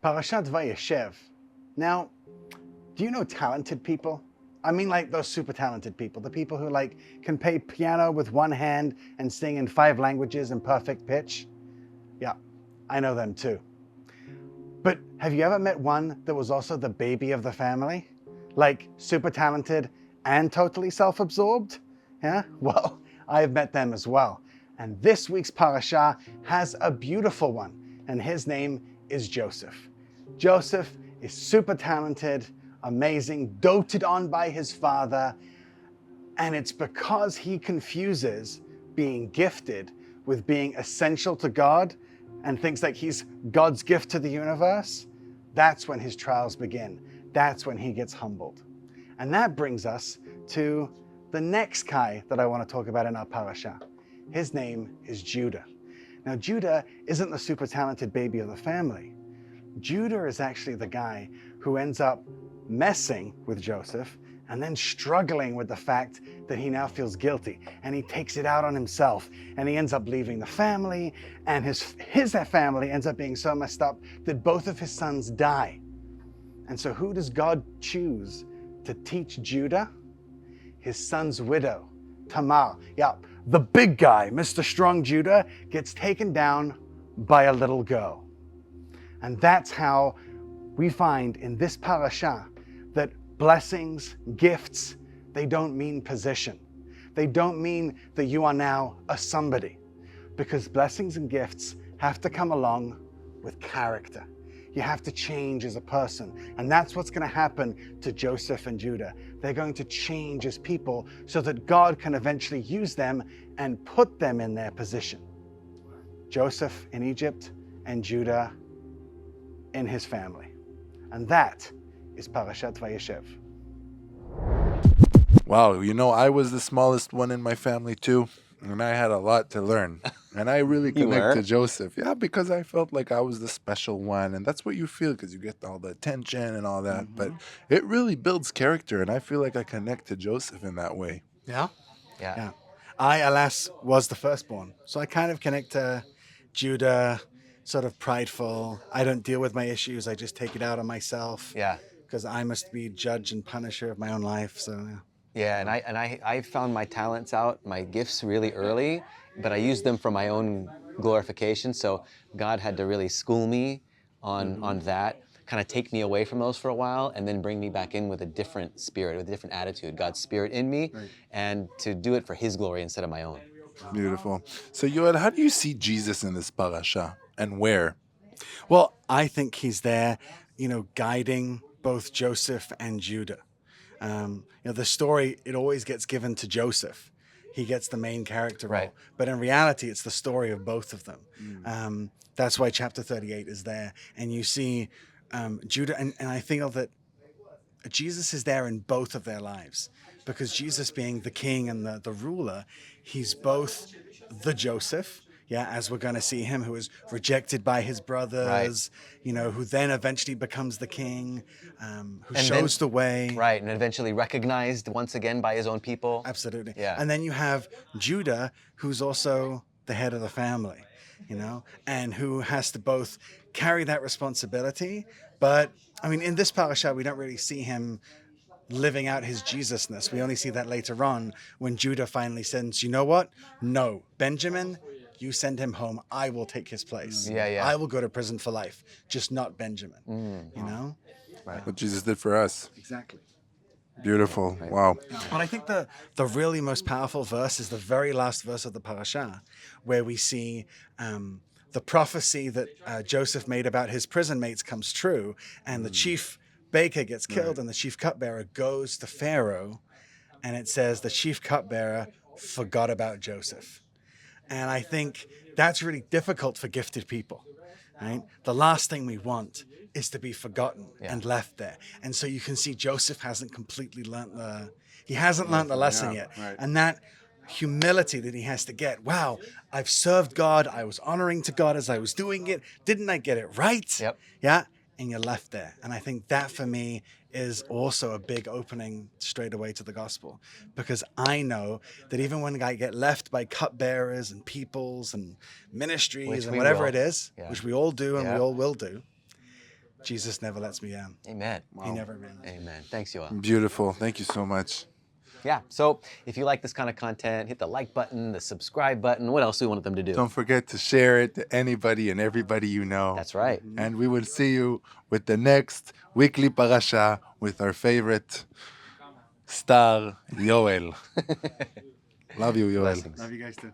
Parashat Vayeshev. Now, do you know talented people? I mean like those super talented people, the people who can play piano with one hand and sing in 5 languages in perfect pitch. Yeah, I know them too. But have you ever met one that was also the baby of the family? Like super talented and totally self-absorbed? Yeah, well, I've met them as well. And this week's parasha has a beautiful one, and his name is Joseph. Joseph is super talented, amazing, doted on by his father, and it's because he confuses being gifted with being essential to God and thinks like he's God's gift to the universe. That's when his trials begin. That's when he gets humbled. And that brings us to the next guy that I want to talk about in our parasha. His name is Judah. Now, Judah isn't the super talented baby of the family. Judah is actually the guy who ends up messing with Joseph and then struggling with the fact that he now feels guilty, and he takes it out on himself, and he ends up leaving the family, and his family ends up being so messed up that both of his sons die. And so who does God choose to teach Judah? His son's widow, Tamar. Yeah, the big guy, Mr. Strong Judah, gets taken down by a little girl. And that's how we find in this parasha that blessings, gifts, they don't mean position. They don't mean that you are now a somebody, because blessings and gifts have to come along with character. You have to change as a person. And that's what's going to happen to Joseph and Judah. They're going to change as people so that God can eventually use them and put them in their position. Joseph in Egypt and Judah in his family. And that is Parashat Vayeshev. Wow, I was the smallest one in my family too, and I had a lot to learn. And I really connect to Joseph. Yeah, because I felt like I was the special one, and that's what you feel because you get all the attention and all that. Mm-hmm. But it really builds character, and I feel like I connect to Joseph in that way. Yeah? Yeah. I, alas, was the firstborn, so I kind of connect to Judah, sort of prideful. I don't deal with my issues. I just take it out on myself. Yeah. Because I must be judge and punisher of my own life. So yeah. Yeah, and I found my talents out, my gifts really early, but I used them for my own glorification. So God had to really school me on that, kind of take me away from those for a while, and then bring me back in with a different spirit, with a different attitude, God's spirit in me, right, and to do it for His glory instead of my own. Beautiful. So Yoel, how do you see Jesus in this parasha, and where? Well, I think he's there, guiding both Joseph and Judah. The story, it always gets given to Joseph. He gets the main character role. Right. But in reality, it's the story of both of them. That's why chapter 38 is there. And you see Judah, and I feel that Jesus is there in both of their lives. Because Jesus being the king and the ruler, he's both the Joseph, as we're going to see him, who is rejected by his brothers, right, who then eventually becomes the king, who shows the way. Right, and eventually recognized once again by his own people. Absolutely. Yeah. And then you have Judah, who's also the head of the family, and who has to both carry that responsibility. But, in this parasha, we don't really see him living out his Jesusness. We only see that later on when Judah finally says, you know what? No, Benjamin, you send him home. I will take his place. Yeah. I will go to prison for life, just not Benjamin. Right. What Jesus did for us. Exactly. Beautiful. Wow. But I think the really most powerful verse is the very last verse of the parasha, where we see the prophecy that Joseph made about his prison mates comes true, and the chief baker gets killed, right, and the chief cupbearer goes to Pharaoh, and it says the chief cupbearer forgot about Joseph. And I think that's really difficult for gifted people, right? The last thing we want is to be forgotten and left there. And so you can see Joseph hasn't completely learned the lesson yet. Right. And that humility that he has to get, wow, I've served God, I was honoring to God as I was doing it, didn't I get it right? Yep. Yeah, and you're left there. And I think that for me is also a big opening straight away to the gospel, because I know that even when I get left by cupbearers and peoples and ministries and whatever it is, which we all do and we all will do, Jesus never lets me down. Amen. He never abandons me. Amen. Thanks, Yoel. Beautiful. Thank you so much. Yeah. So if you like this kind of content, hit the like button, the subscribe button. What else do we want them to do? Don't forget to share it to anybody and everybody you know. That's right. And we will see you with the next weekly parasha with our favorite star, Yoel. Love you, Yoel. Blessings. Love you guys too.